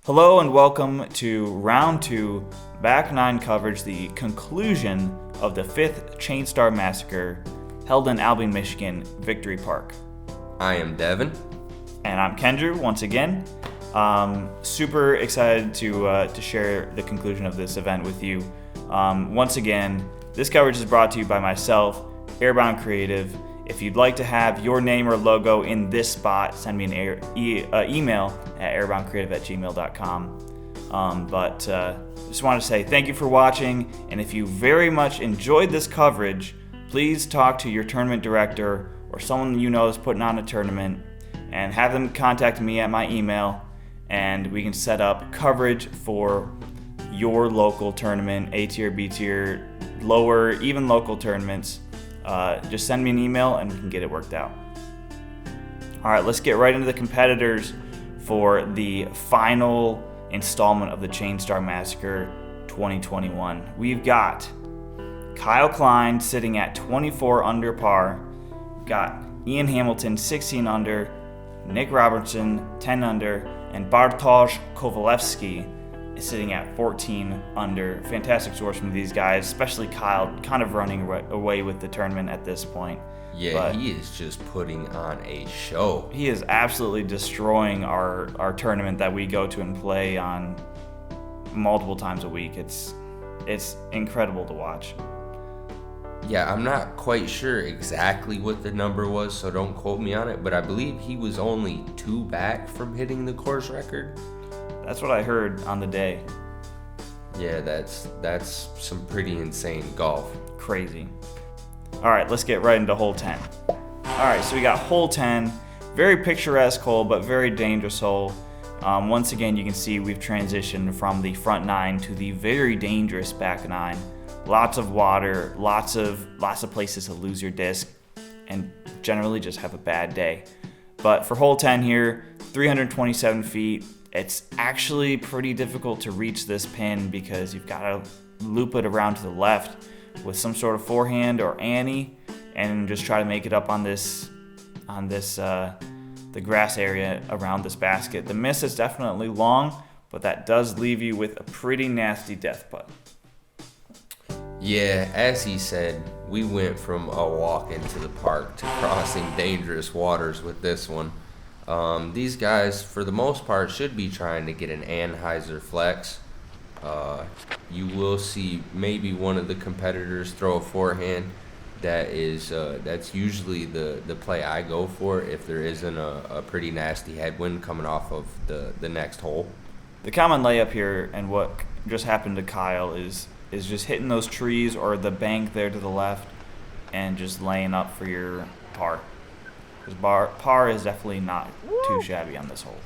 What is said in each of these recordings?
Hello and welcome to round 2 back 9 coverage, the conclusion of the 5th Chainstar Massacre held in Albion, Michigan, Victory Park. I am Devin. And I'm Kendrew once again. Super excited to share the conclusion of this event with you. Once again, this coverage is brought to you by myself, Airbound Creative. If you'd like to have your name or logo in this spot, send me an email at airboundcreative@gmail.com. Just want to say thank you for watching, and if you very much enjoyed this coverage, please talk to your tournament director or someone you know is putting on a tournament and have them contact me at my email, and we can set up coverage for your local tournament, A tier, B tier, lower, even local tournaments. Just send me an email and we can get it worked out. All right, let's get right into the competitors for the final installment of the Chainstar Massacre 2021. We've got Kyle Klein sitting at 24 under par. We've got Ian Hamilton 16 under, Nick Robertson 10 under, and Bartosz Kowalewski is sitting at 14 under. Fantastic scores from these guys, especially Kyle, kind of running away with the tournament at this point. Yeah, but he is just putting on a show. He is absolutely destroying our tournament that we go to and play on multiple times a week. It's incredible to watch. Yeah, I'm not quite sure exactly what the number was, so don't quote me on it, but I believe he was only 2 back from hitting the course record. That's what I heard on the day. Yeah, that's some pretty insane golf. Crazy. All right, let's get right into hole 10. All right, so we got hole 10. Very picturesque hole, but very dangerous hole. Once again, you can see we've transitioned from the front 9 to the very dangerous back 9. Lots of water, lots of places to lose your disc, and generally just have a bad day. But for hole 10 here, 327 feet. It's actually pretty difficult to reach this pin because you've got to loop it around to the left with some sort of forehand or ante and just try to make it up on the grass area around this basket. The miss is definitely long, but that does leave you with a pretty nasty death putt. Yeah, as he said, we went from a walk into the park to crossing dangerous waters with this one. These guys, for the most part, should be trying to get an Anheuser flex. You will see maybe one of the competitors throw a forehand. That's usually the play I go for if there isn't a pretty nasty headwind coming off of the next hole. The common layup here, and what just happened to Kyle, is just hitting those trees or the bank there to the left and just laying up for your par. Because par is definitely not too shabby on this hole.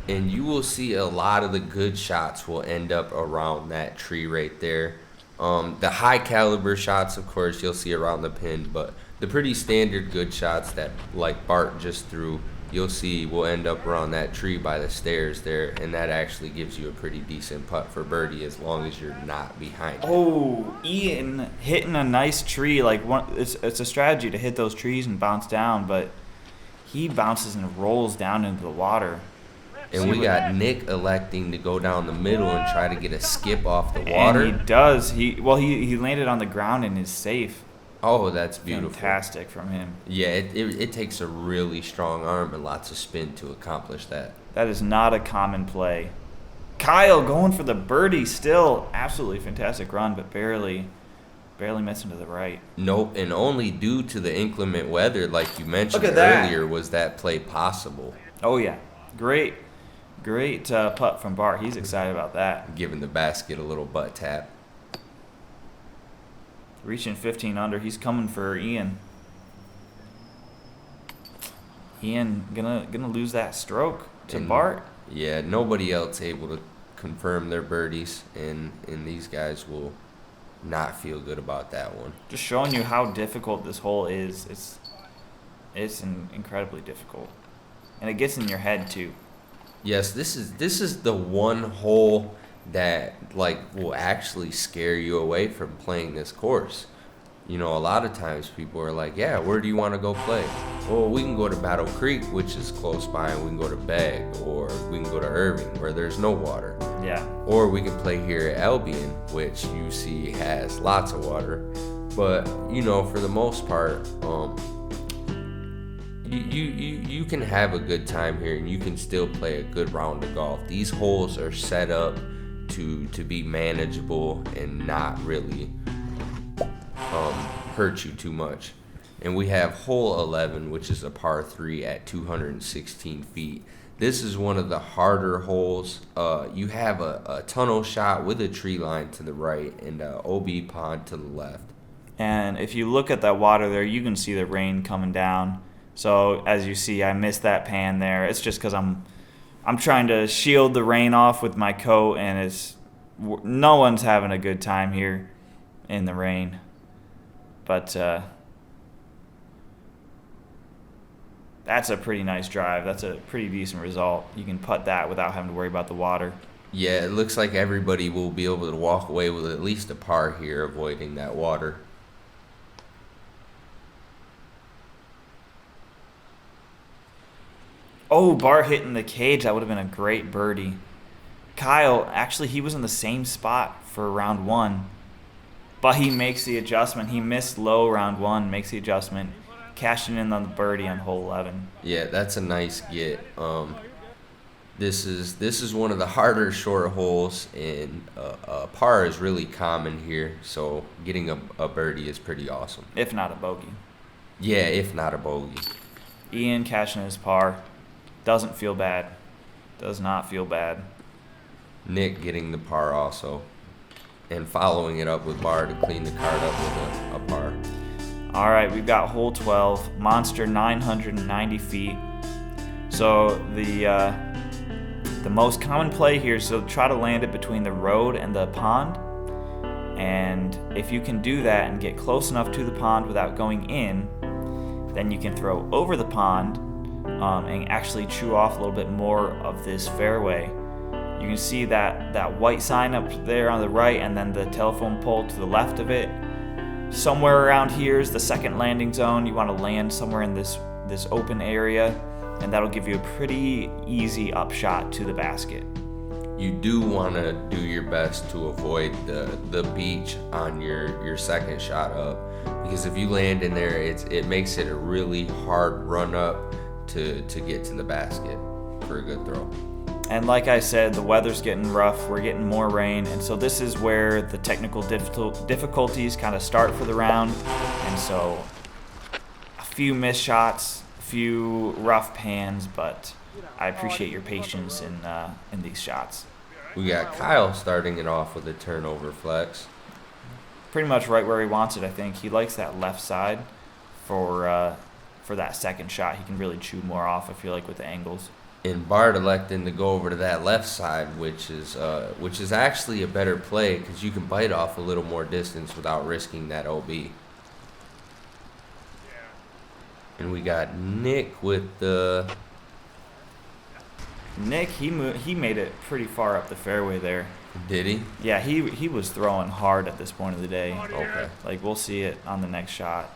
And you will see a lot of the good shots will end up around that tree right there. The high caliber shots, of course, you'll see around the pin, but the pretty standard good shots that, like Bart just threw, you'll see will end up around that tree by the stairs there, and that actually gives you a pretty decent putt for birdie as long as you're not behind it. Oh, Ian hitting a nice tree. It's a strategy to hit those trees and bounce down, but he bounces and rolls down into the water. And we got Nick electing to go down the middle and try to get a skip off the water. And he does. He landed on the ground and is safe. Oh, that's beautiful. Fantastic from him. Yeah, it takes a really strong arm and lots of spin to accomplish that. That is not a common play. Kyle going for the birdie still. Absolutely fantastic run, but barely missing to the right. Nope, and only due to the inclement weather, like you mentioned earlier, was that play possible. Oh, yeah. Great putt from Bart. He's excited about that. Giving the basket a little butt tap. Reaching 15 under. He's coming for Ian. Ian gonna lose that stroke to Bart. Yeah, nobody else able to confirm their birdies, and these guys will not feel good about that one. Just showing you how difficult this hole is. It's incredibly difficult, and it gets in your head too. Yes, this is the one hole that will actually scare you away from playing this course. You know, a lot of times people are like, yeah, where do you want to go play? Well, we can go to Battle Creek, which is close by, and we can go to Begg, or we can go to Irving, where there's no water. Yeah. Or we can play here at Albion, which you see has lots of water. But, you know, for the most part, you can have a good time here, and you can still play a good round of golf. These holes are set up to be manageable and not really hurt you too much. And we have hole 11, which is a par 3 at 216 feet. This is one of the harder holes. You have a tunnel shot with a tree line to the right and a OB pond to the left. And if you look at that water there, you can see the rain coming down. So as you see, I missed that pan there. It's just because I'm trying to shield the rain off with my coat, and no one's having a good time here in the rain. But that's a pretty nice drive. That's a pretty decent result. You can putt that without having to worry about the water. Yeah, it looks like everybody will be able to walk away with at least a par here, avoiding that water. Oh, Bar hitting the cage. That would have been a great birdie. Kyle, actually, he was in the same spot for round 1. But he makes the adjustment. He missed low round 1, makes the adjustment, cashing in on the birdie on hole 11. Yeah, that's a nice get. This is one of the harder short holes, and par is really common here. So getting a birdie is pretty awesome. If not a bogey. Yeah, if not a bogey. Ian cashing his par. Doesn't feel bad. Does not feel bad. Nick getting the par also. And following it up with Bar to clean the card up with a par. All right, we've got hole 12, monster 990 feet. So the most common play here is to try to land it between the road and the pond. And if you can do that and get close enough to the pond without going in, then you can throw over the pond and actually chew off a little bit more of this fairway. You can see that white sign up there on the right, and then the telephone pole to the left of it. Somewhere around here is the second landing zone. You want to land somewhere in this open area, and that'll give you a pretty easy upshot to the basket. You do want to do your best to avoid the beach on your second shot up, because if you land in there, it makes it a really hard run up to get to the basket for a good throw. And like I said, the weather's getting rough. We're getting more rain. And so this is where the technical difficulties kind of start for the round. And so a few missed shots, a few rough pans, but I appreciate your patience in these shots. We got Kyle starting it off with a turnover flex. Pretty much right where he wants it, I think. He likes that left side for that second shot. He can really chew more off, I feel like, with the angles. And Bart electing to go over to that left side, which is actually a better play because you can bite off a little more distance without risking that OB. And we got Nick with the... Nick, he made it pretty far up the fairway there. Did he? Yeah, he was throwing hard at this point of the day. Okay. Like, we'll see it on the next shot.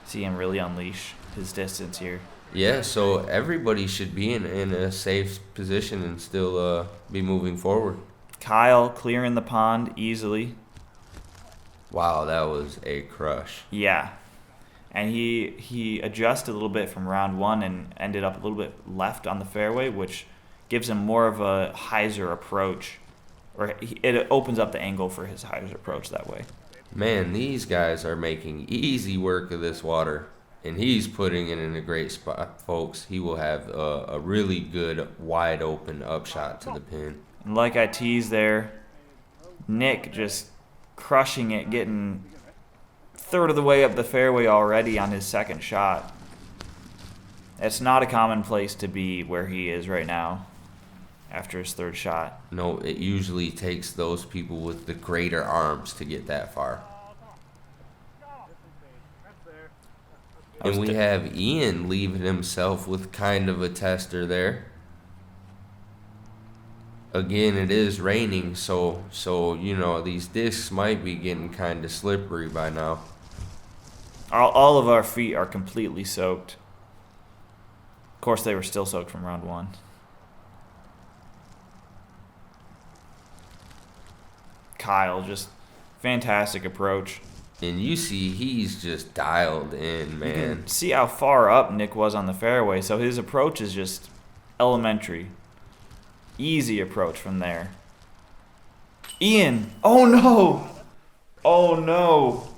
See him really unleash his distance here. Yeah, so everybody should be in a safe position and still be moving forward. Kyle clearing the pond easily. Wow, that was a crush. Yeah. And he adjusted a little bit from round 1 and ended up a little bit left on the fairway, which gives him more of a hyzer approach. Or it opens up the angle for his hyzer approach that way. Man, these guys are making easy work of this water. And he's putting it in a great spot, folks. He will have a really good, wide open upshot to the pin. And like I teased there, Nick just crushing it, getting third of the way up the fairway already on his second shot. It's not a common place to be where he is right now after his third shot. No, it usually takes those people with the greater arms to get that far. And we have Ian leaving himself with kind of a tester there. Again, it is raining, so you know, these discs might be getting kind of slippery by now. All of our feet are completely soaked. Of course, they were still soaked from round 1. Kyle, just fantastic approach. And you see he's just dialed in, man. You can see how far up Nick was on the fairway, so his approach is just elementary. Easy approach from there. Ian! Oh no! Oh no!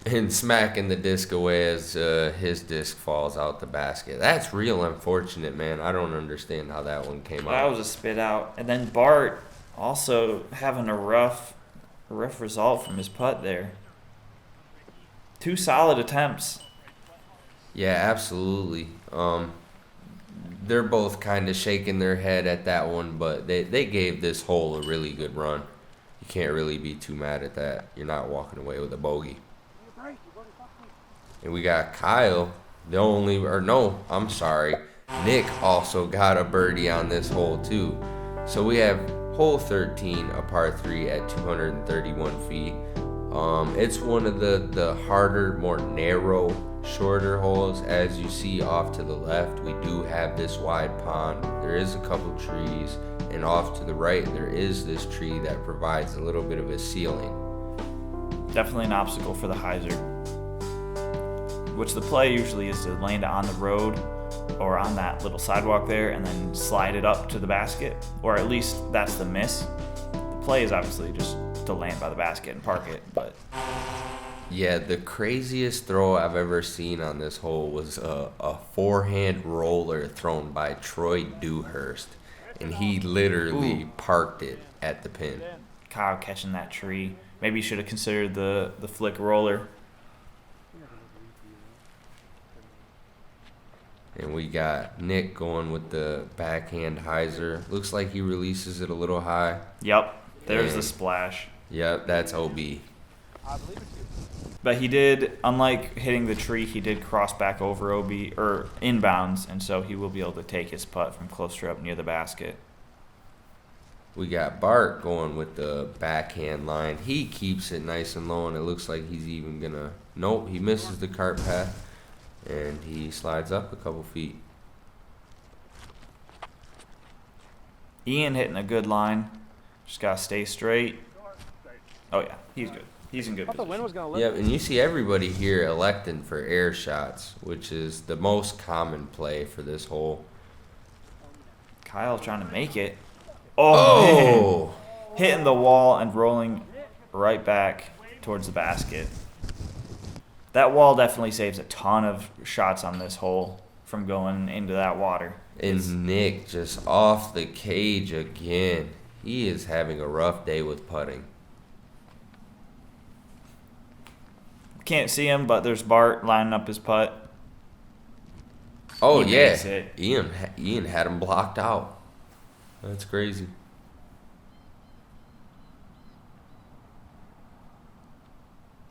And smacking the disc away as his disc falls out the basket. That's real unfortunate, man. I don't understand how that one came out. That was a spit out. And then Bart also having a rough result from his putt there. 2 solid attempts. Yeah, absolutely. They're both kind of shaking their head at that one, but they gave this hole a really good run. You can't really be too mad at that. You're not walking away with a bogey. And we got Kyle, Nick also got a birdie on this hole too. So we have hole 13, a par 3 at 231 feet. It's one of the harder, more narrow, shorter holes. As you see off to the left, we do have this wide pond. There is a couple trees, and off to the right, there is this tree that provides a little bit of a ceiling. Definitely an obstacle for the hyzer, which the play usually is to land on the road or on that little sidewalk there and then slide it up to the basket, or at least that's the miss. The play is obviously just to land by the basket and park it, but yeah, the craziest throw I've ever seen on this hole was a forehand roller thrown by Troy Dewhurst, and he literally parked it at the pin. Kyle catching that tree. Maybe you should have considered the flick roller. And we got Nick going with the backhand hyzer. Looks like he releases it a little high. Yep, there's the splash. Yep, that's OB. But he did, unlike hitting the tree, he did cross back over OB or inbounds, and so he will be able to take his putt from closer up near the basket. We got Bart going with the backhand line. He keeps it nice and low, and it looks like he's even gonna. Nope, he misses the cart path, and he slides up a couple feet. Ian hitting a good line. Just gotta stay straight. Oh yeah, he's good. He's in good position. Yeah, and you see everybody here electing for air shots, which is the most common play for this hole. Kyle trying to make it. Oh, man. Hitting the wall and rolling right back towards the basket. That wall definitely saves a ton of shots on this hole from going into that water. And Nick just off the cage again. He is having a rough day with putting. Can't see him, but there's Bart lining up his putt. Oh, yeah. Ian had him blocked out. That's crazy.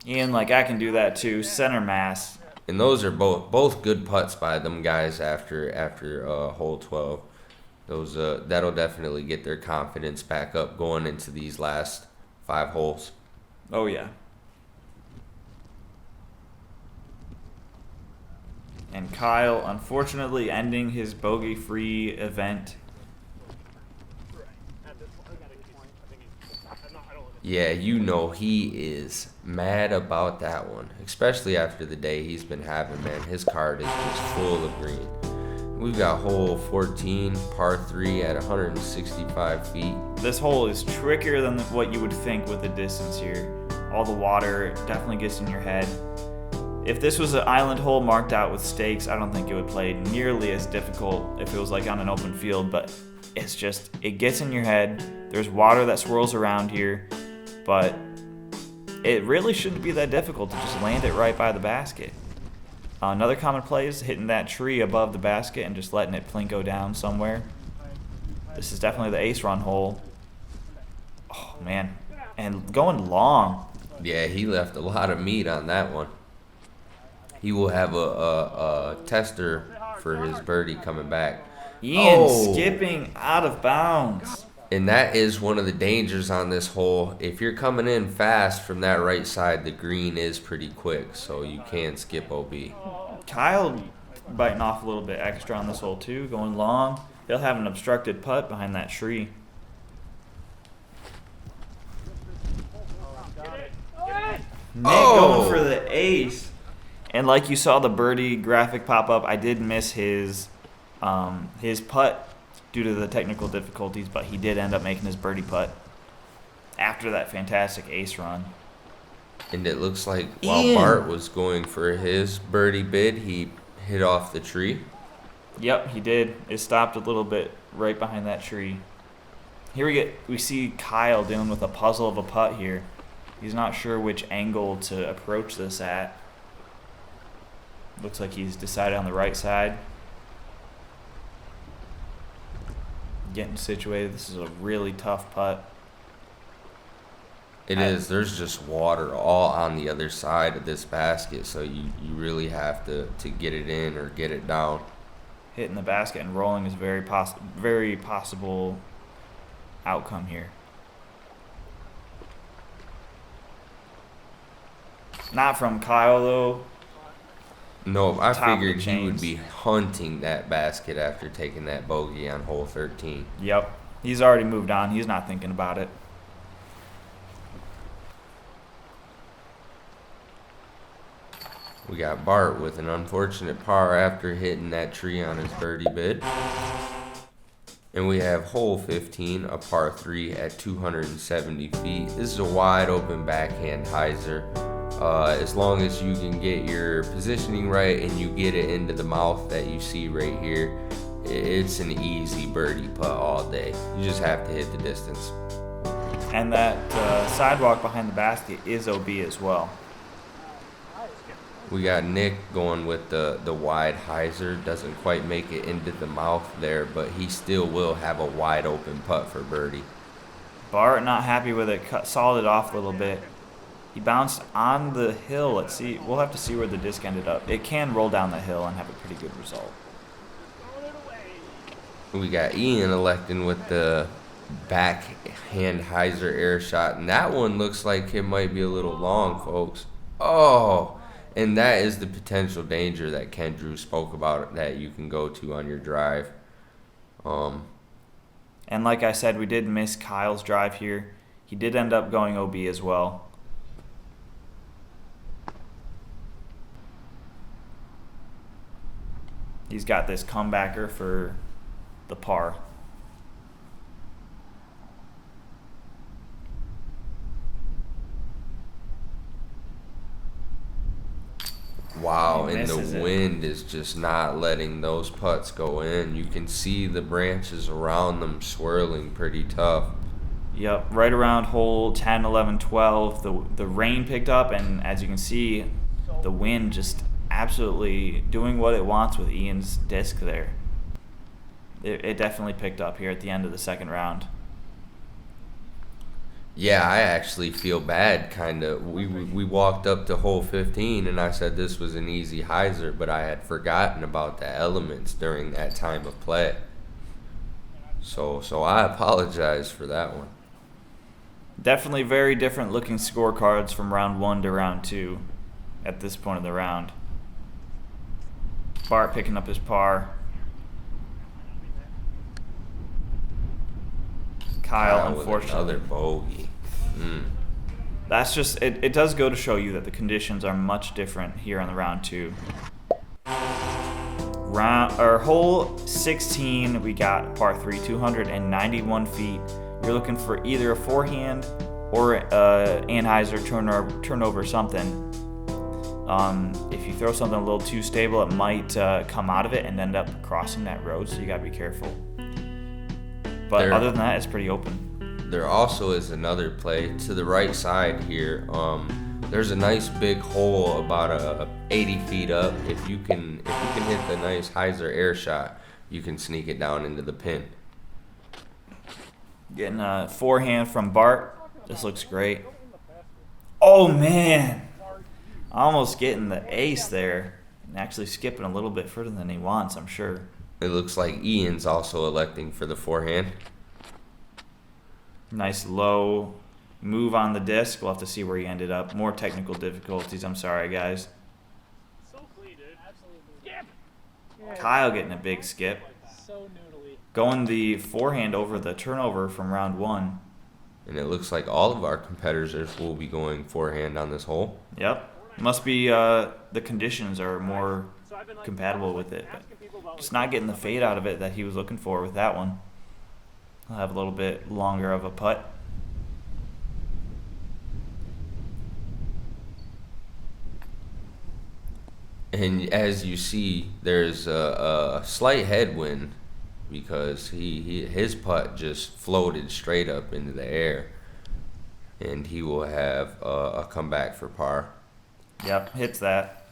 Ian, like, I can do that too. Center mass. And those are both good putts by them guys after hole 12. Those that'll definitely get their confidence back up going into these last 5 holes. Oh, yeah. And Kyle, unfortunately, ending his bogey-free event. Yeah, you know he is mad about that one, especially after the day he's been having, man. His card is just full of green. We've got hole 14, par 3 at 165 feet. This hole is trickier than what you would think with the distance here. All the water definitely gets in your head. If this was an island hole marked out with stakes, I don't think it would play nearly as difficult if it was like on an open field, but it's just, it gets in your head. There's water that swirls around here, but it really shouldn't be that difficult to just land it right by the basket. Another common play is hitting that tree above the basket and just letting it plinko down somewhere. This is definitely the ace run hole. Oh, man. And going long. Yeah, he left a lot of meat on that one. He will have a tester for his birdie coming back. Ian skipping out of bounds. And that is one of the dangers on this hole. If you're coming in fast from that right side, the green is pretty quick, so you can skip OB. Kyle biting off a little bit extra on this hole too, going long. He'll have an obstructed putt behind that tree. Nick going for the ace. And like you saw the birdie graphic pop up, I did miss his putt due to the technical difficulties, but he did end up making his birdie putt after that fantastic ace run. And it looks like while Bart was going for his birdie bid, he hit off the tree. Yep, he did. It stopped a little bit right behind that tree. Here we see Kyle dealing with a puzzle of a putt here. He's not sure which angle to approach this at. Looks like he's decided on the right side. Getting situated. This is a really tough putt. It is. There's just water all on the other side of this basket, so you really have to get it in or get it down. Hitting the basket and rolling is very possible outcome here. Not from Kyle though. No, I figured he would be hunting that basket after taking that bogey on hole 13. Yep. He's already moved on. He's not thinking about it. We got Bart with an unfortunate par after hitting that tree on his birdie bid. And we have hole 15, a par 3 at 270 feet. This is a wide open backhand hyzer. As long as you can get your positioning right and you get it into the mouth that you see right here, it's an easy birdie putt all day. You just have to hit the distance. And that sidewalk behind the basket is OB as well. We got Nick going with the wide hyzer. Doesn't quite make it into the mouth there, but he still will have a wide open putt for birdie. Bart not happy with it, sawed it off a little bit. He bounced on the hill. Let's see. We'll have to see where the disc ended up. It can roll down the hill and have a pretty good result. We got Ian electing with the backhand hyzer air shot, and that one looks like it might be a little long, folks. Oh, and that is the potential danger that Ken Drew spoke about that you can go to on your drive. And like I said, we did miss Kyle's drive here. He did end up going OB as well. He's got this comebacker for the par. Wow, and the wind is just not letting those putts go in. You can see the branches around them swirling pretty tough. Yep, right around hole 10, 11, 12, the rain picked up, and as you can see, the wind just absolutely doing what it wants with Ian's disc there. It definitely picked up here at the end of the second round. Yeah, I actually feel bad, kind of. We walked up to hole 15, and I said this was an easy hyzer, but I had forgotten about the elements during that time of play. So I apologize for that one. Definitely very different looking scorecards from round 1 to round 2 at this point of the round. Bart picking up his par. Kyle unfortunately. With another bogey. That's just it does go to show you that the conditions are much different here on the round 2. Hole 16, we got par 3, 291 feet. You're looking for either a forehand or Anheuser turnover something. If you throw something a little too stable, it might come out of it and end up crossing that road, so you gotta be careful. But other than that, it's pretty open. There also is another play to the right side here. There's a nice big hole about 80 feet up. If you can hit the nice hyzer air shot, you can sneak it down into the pin. Getting a forehand from Bart. This looks great. Oh man, almost getting the ace there, and actually skipping a little bit further than he wants, I'm sure. It looks like Ian's also electing for the forehand. Nice low move on the disc. We'll have to see where he ended up. More technical difficulties. I'm sorry, guys. So clean, dude. Absolutely. Skip! Kyle getting a big skip. So noodly. Going the forehand over the turnover from round 1. And it looks like all of our competitors will be going forehand on this hole. Yep. Must be the conditions are more compatible with it. But just not getting the fade out of it that he was looking for with that one. I'll have a little bit longer of a putt. And as you see, there's a slight headwind because his putt just floated straight up into the air. And he will have a comeback for par. Yep, hits that.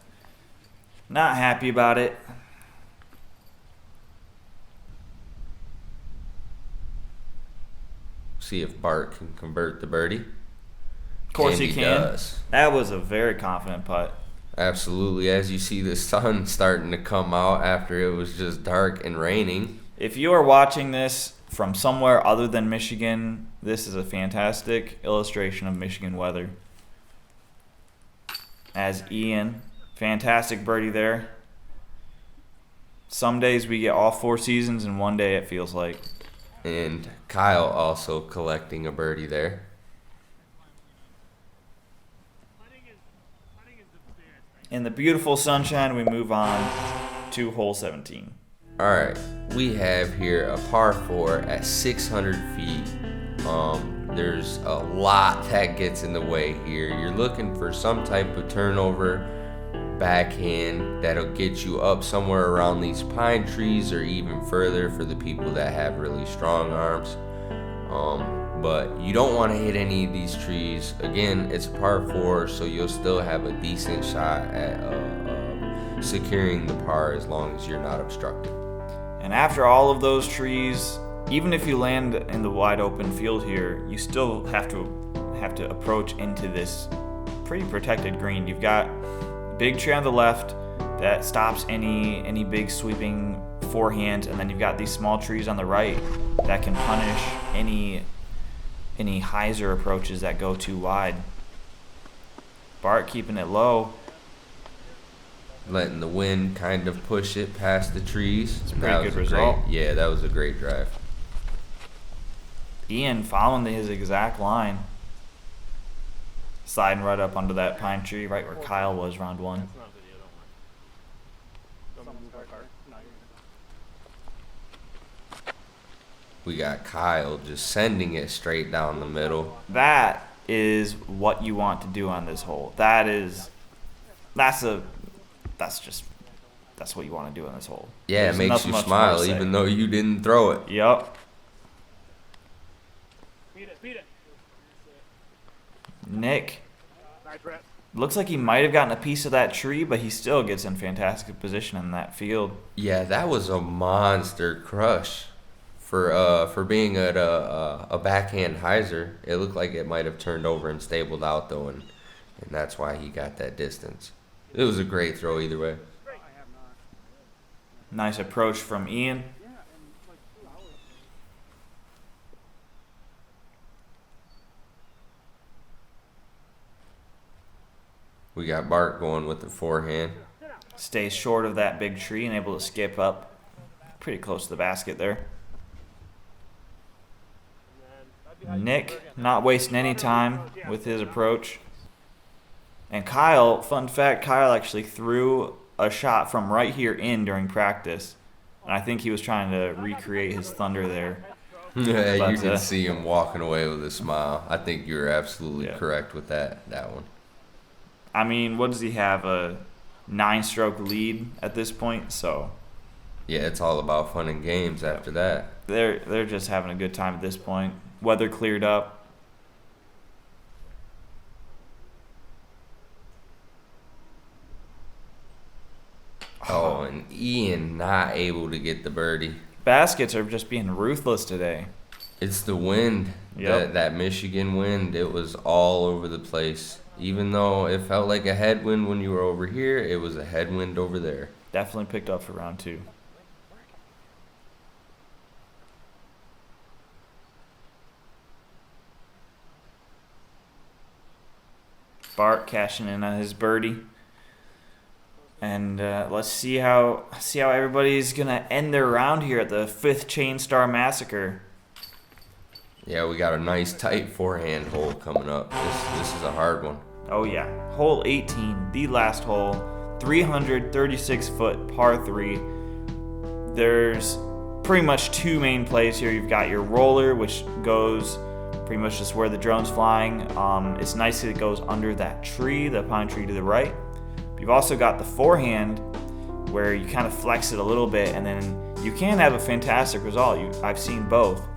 Not happy about it. See if Bart can convert the birdie. Of course And he can. does. That was a very confident putt. Absolutely. As you see the sun starting to come out after it was just dark and raining. If you are watching this from somewhere other than Michigan, this is a fantastic illustration of Michigan weather. As Ian, fantastic birdie there. Some days we get all 4 seasons in one day, it feels like. And Kyle also collecting a birdie there. In the beautiful sunshine, we move on to hole 17. All right, we have here a par 4 at 600 feet. There's a lot that gets in the way here. You're looking for some type of turnover backhand that'll get you up somewhere around these pine trees or even further for the people that have really strong arms. But you don't want to hit any of these trees. Again, it's a par 4, so you'll still have a decent shot at securing the par as long as you're not obstructed. And after all of those trees, even if you land in the wide open field here, you still have to approach into this pretty protected green. You've got a big tree on the left that stops any big sweeping forehands, and then you've got these small trees on the right that can punish any hyzer approaches that go too wide. Bart keeping it low. Letting the wind kind of push it past the trees. It's a pretty good result. Yeah, that was a great drive. Ian following his exact line. Sliding right up onto that pine tree, right where Kyle was round 1. We got Kyle just sending it straight down the middle. That is what you want to do on this hole. That's what you want to do on this hole. Yeah, There's it makes nothing you much more to smile say. even though you didn't throw it. Yep. Beat it. Nick. Nice rep. Looks like he might have gotten a piece of that tree, but he still gets in fantastic position in that field. Yeah, that was a monster crush for being at a backhand hyzer. It looked like it might have turned over and stabled out though, and that's why he got that distance. It was a great throw either way. Nice approach from Ian. We got Bart going with the forehand. Stays short of that big tree and able to skip up pretty close to the basket there. Nick not wasting any time with his approach. And Kyle, fun fact, Kyle actually threw a shot from right here in during practice. And I think he was trying to recreate his thunder there. Yeah, But, you can see him walking away with a smile. I think you're absolutely Yeah. correct with that one. I mean, what does he have? A 9-stroke lead at this point? So Yeah, it's all about fun and games after that. they're just having a good time at this point. Weather cleared up. Oh, and Ian not able to get the birdie. Baskets are just being ruthless today. It's the wind, Yep. that Michigan wind. It was all over the place. Even though it felt like a headwind when you were over here, it was a headwind over there. Definitely picked up for round 2. Bart cashing in on his birdie. And let's see how everybody's gonna end their round here at the 5th Chainstar Massacre. Yeah, we got a nice tight forehand hole coming up. This is a hard one. Oh yeah, hole 18, the last hole, 336-foot par 3. There's pretty much 2 main plays here. You've got your roller, which goes pretty much just where the drone's flying. It's nice that it goes under that tree, the pine tree to the right. You've also got the forehand, where you kind of flex it a little bit, and then you can have a fantastic result. I've seen both,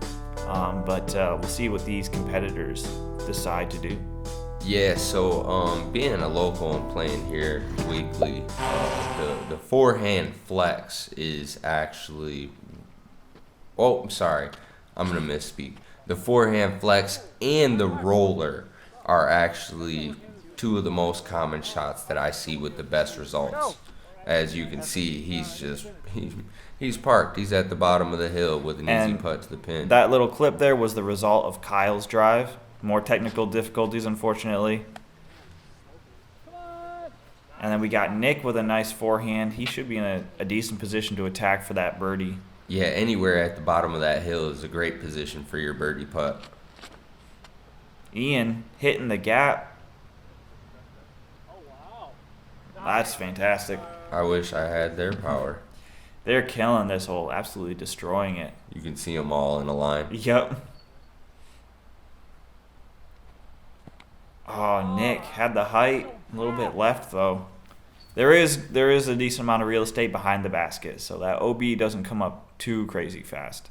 but we'll see what these competitors decide to do. Yeah, so being a local and playing here weekly, the forehand flex is actually, oh, I'm sorry, I'm gonna misspeak. The forehand flex and the roller are actually 2 of the most common shots that I see with the best results. As you can see, he's parked. He's at the bottom of the hill with an easy putt to the pin. That little clip there was the result of Kyle's drive. More technical difficulties, unfortunately. And then we got Nick with a nice forehand. He should be in a decent position to attack for that birdie. Yeah, anywhere at the bottom of that hill is a great position for your birdie putt. Ian hitting the gap. That's fantastic. I wish I had their power. They're killing this hole, absolutely destroying it. You can see them all in a line. Yep. Oh, Nick had the height. A little bit left, though. There is a decent amount of real estate behind the basket, so that OB doesn't come up too crazy fast.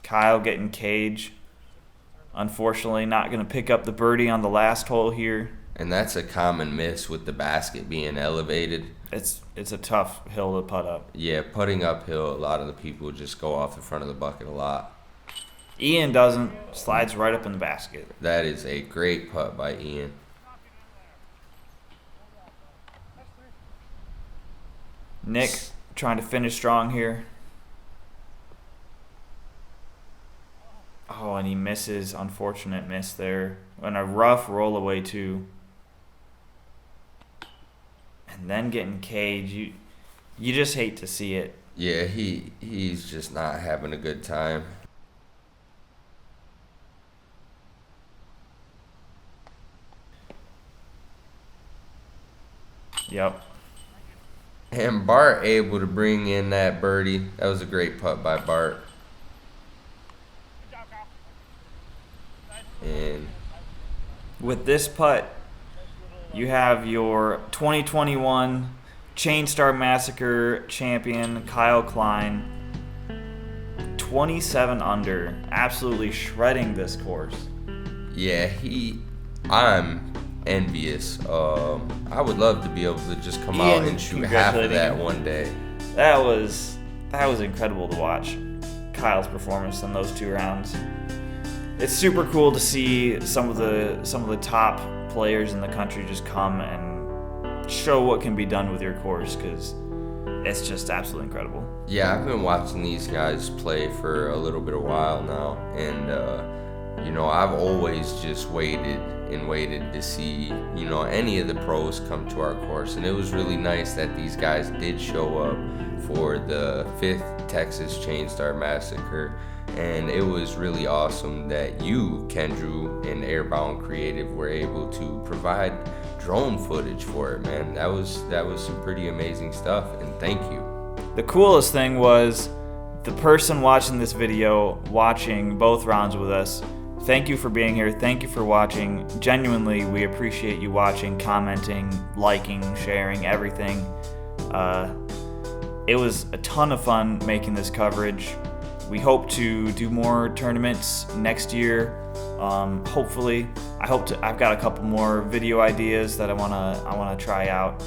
Kyle getting cage. Unfortunately, not going to pick up the birdie on the last hole here. And that's a common miss with the basket being elevated. It's a tough hill to putt up. Yeah, putting uphill, a lot of the people just go off the front of the bucket a lot. Ian doesn't. Slides right up in the basket. That is a great putt by Ian. Nick trying to finish strong here. Oh, and he misses. Unfortunate miss there. And a rough roll away too. And then getting cage. You just hate to see it. Yeah, he's just not having a good time. Yep. And Bart able to bring in that birdie. That was a great putt by Bart. And with this putt, you have your 2021 Chainstar Massacre champion, Kyle Klein. 27 under. Absolutely shredding this course. yeah, I'm envious. I would love to be able to just come out and shoot half of that one day. That was incredible to watch. Kyle's performance in those 2 rounds. It's super cool to see some of the top players in the country just come and show what can be done with your course, because it's just absolutely incredible. Yeah, I've been watching these guys play for a little bit of while now, and I've always just waited to see any of the pros come to our course, and it was really nice that these guys did show up for the 5th Texas Chainstar Massacre. And it was really awesome that you, Kendrew, and Airbound Creative were able to provide drone footage for it, man. That was some pretty amazing stuff, and thank you. The coolest thing was the person watching this video, watching both rounds with us. Thank you for being here. Thank you for watching. Genuinely, we appreciate you watching, commenting, liking, sharing, everything. It was a ton of fun making this coverage. We hope to do more tournaments next year. Hopefully, I've got a couple more video ideas that I wanna try out.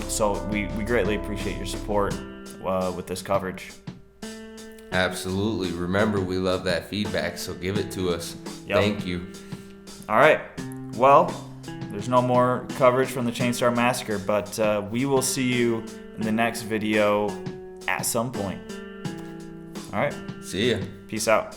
So we greatly appreciate your support with this coverage. Absolutely. Remember, we love that feedback, so give it to us. Yep. Thank you. All right. Well, there's no more coverage from the Chainstar Massacre, but we will see you in the next video at some point. All right. See ya. Peace out.